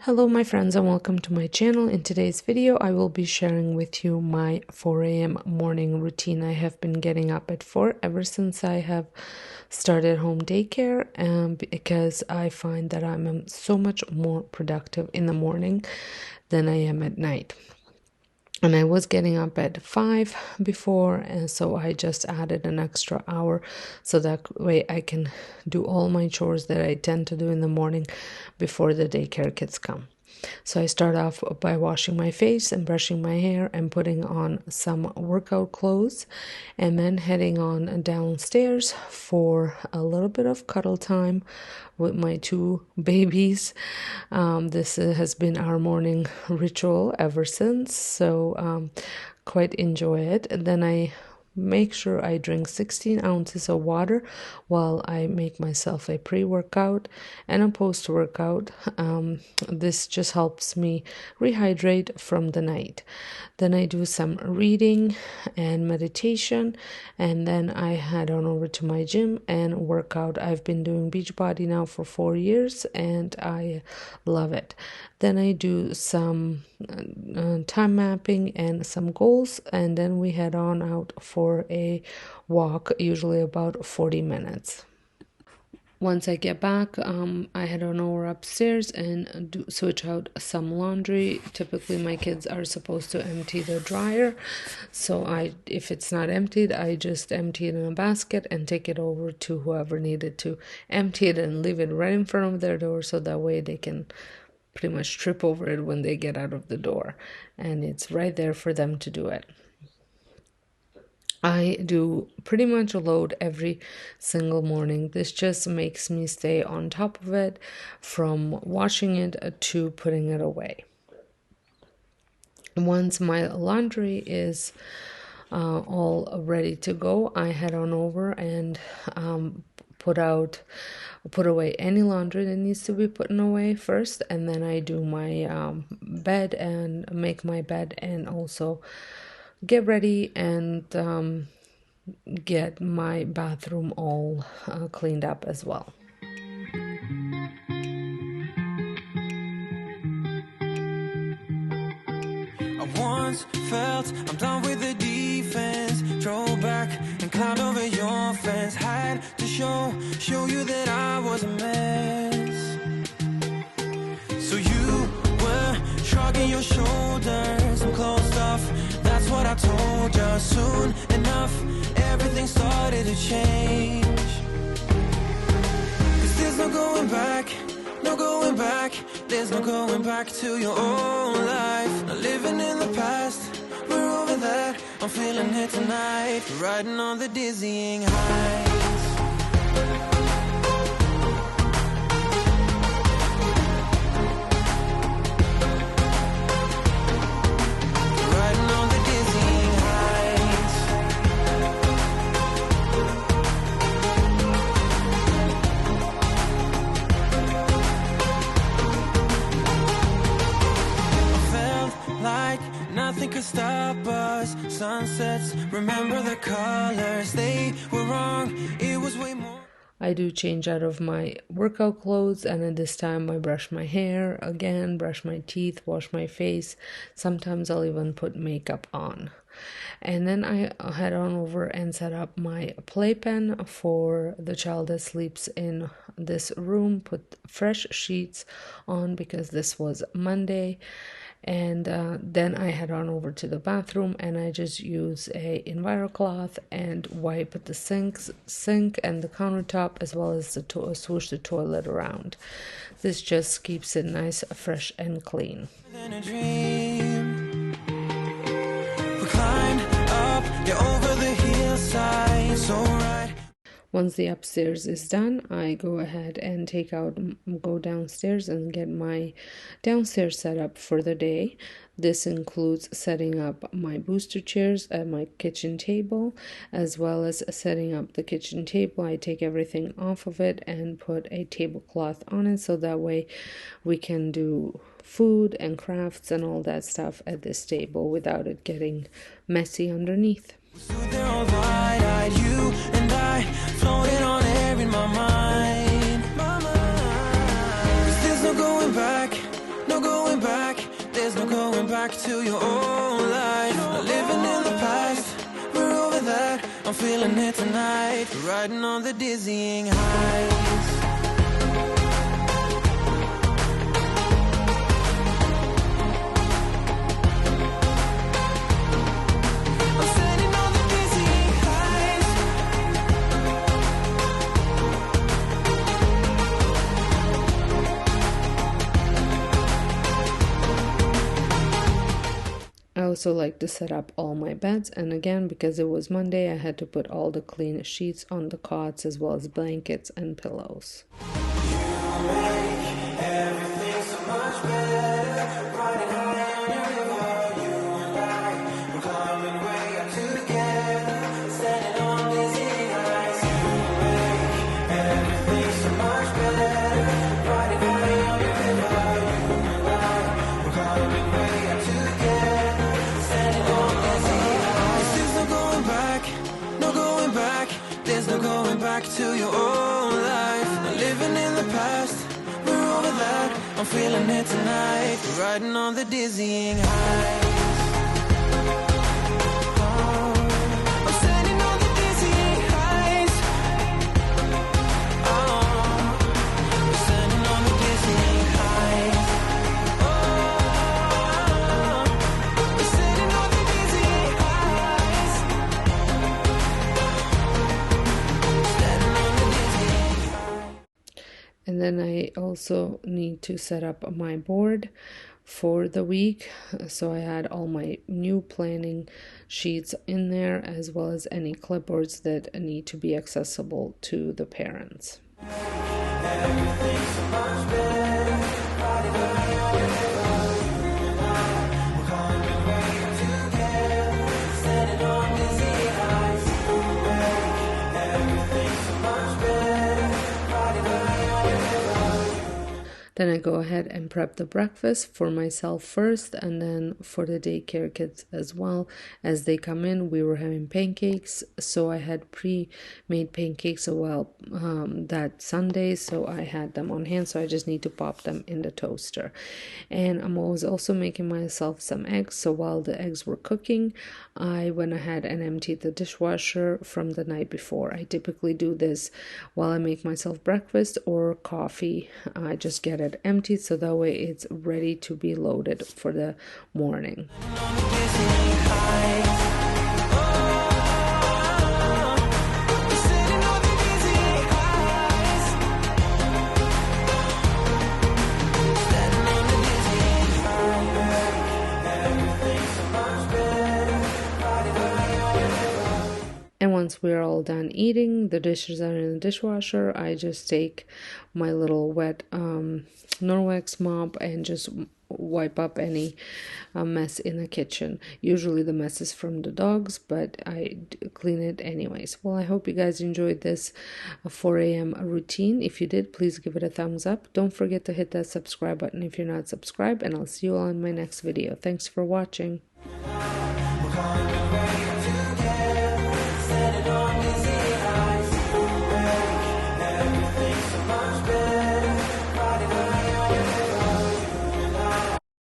Hello my friends and welcome to my channel. In today's video I will be sharing with you my 4 a.m. morning routine. I have been getting up at 4 ever since I have started home daycare, because I find that I'm so much more productive in the morning than I am at night. And I was getting up at 5 before, and so I just added an extra hour so that way I can do all my chores that I tend to do in the morning before the daycare kids come. So I start off by washing my face and brushing my hair and putting on some workout clothes, and then heading on downstairs for a little bit of cuddle time with my two babies. This has been our morning ritual ever since, so quite enjoy it. And then I make sure I drink 16 ounces of water while I make myself a pre-workout and a post-workout. This just helps me rehydrate from the night. Then I do some reading and meditation, and then I head on over to my gym and work out. I've been doing Beachbody now for 4 years and I love it. Then I do some time mapping and some goals, and then we head on out for a walk, usually about 40 minutes. Once I get back, I head on over upstairs and switch out some laundry. Typically, my kids are supposed to empty the dryer, so if it's not emptied, I just empty it in a basket and take it over to whoever needed to empty it and leave it right in front of their door, so that way they can pretty much trip over it when they get out of the door, and it's right there for them to do it. I do pretty much a load every single morning. This just makes me stay on top of it, from washing it to putting it away. Once my laundry is all ready to go, I head on over and put away any laundry that needs to be put away first, and then I do my bed and make my bed, and also get ready and get my bathroom all cleaned up as well. I once felt I'm done with the defense, drove back and climbed over your fence, had to show you that I was a mess. So you were shrugging your shoulders and closed off, that's what I told you. Soon enough everything started to change, 'cause there's no going back, no going back, there's no going back to your old life. Not living in the past, we're over that. I'm feeling it tonight, riding on the dizzying heights. Riding on the dizzying heights. Like nothing could stop us. Sunsets, remember the colors, they were wrong, it was way more. I do change out of my workout clothes, and at this time I brush my hair again, brush my teeth, wash my face. Sometimes I'll even put makeup on. And then I head on over and set up my playpen for the child that sleeps in this room, put fresh sheets on because this was Monday. And then I head on over to the bathroom and I just use a EnviroCloth and wipe the sink and the countertop, as well as swoosh the toilet around. This just keeps it nice, fresh and clean. We climbed up, over the hillside, so right. Once the upstairs is done, I go ahead and go downstairs and get my downstairs setup for the day. This includes setting up my booster chairs at my kitchen table, as well as setting up the kitchen table. I take everything off of it and put a tablecloth on it, so that way we can do food and crafts and all that stuff at this table without it getting messy underneath. Stood there all wide-eyed, you and I, floating on air in my mind. 'Cause there's no going back, no back to your old life. Not living in the past, we're over that. I'm feeling it tonight, riding on the dizzying heights. I'm standing on the dizzying heights. I also like to set up all my beds, and again, because it was Monday, I had to put all the clean sheets on the cots as well as blankets and pillows. Everything so much better, riding high on your river. You and I, we're climbing way up together, standing on dizzying heights. You make everything so much better, riding high on your river. You and I, we're climbing way up together, standing on dizzying heights. There's no going back, no going back. There's no going back to your old life. Not living in the past, we're over that. I'm feeling it tonight, riding on the dizzying heights. I'm standing on the dizzying heights. I'm standing on the dizzying heights. I'm standing on the dizzying heights. Standing on the dizzying heights. And then I also need to set up my board for the week. So I had all my new planning sheets in there, as well as any clipboards that need to be accessible to the parents. Everything so much better, riding high on your river. You and I, we're climbing way up together, standing on dizzying heights. You make everything so much better, riding high on your river. Then I go ahead and prep the breakfast for myself first, and then for the daycare kids as well. As they come in, we were having pancakes, so I had pre-made pancakes that Sunday, so I had them on hand, so I just need to pop them in the toaster. And I was also making myself some eggs, so while the eggs were cooking, I went ahead and emptied the dishwasher from the night before. I typically do this while I make myself breakfast or coffee. I just get it emptied, so that way it's ready to be loaded for the morning. And once we're all done eating, the dishes are in the dishwasher, I just take my little wet Norwex mop and just wipe up any mess in the kitchen. Usually the mess is from the dogs, but I clean it anyways. Well, I hope you guys enjoyed this 4 a.m. routine. If you did, please give it a thumbs up. Don't forget to hit that subscribe button if you're not subscribed, and I'll see you all in my next video. Thanks for watching.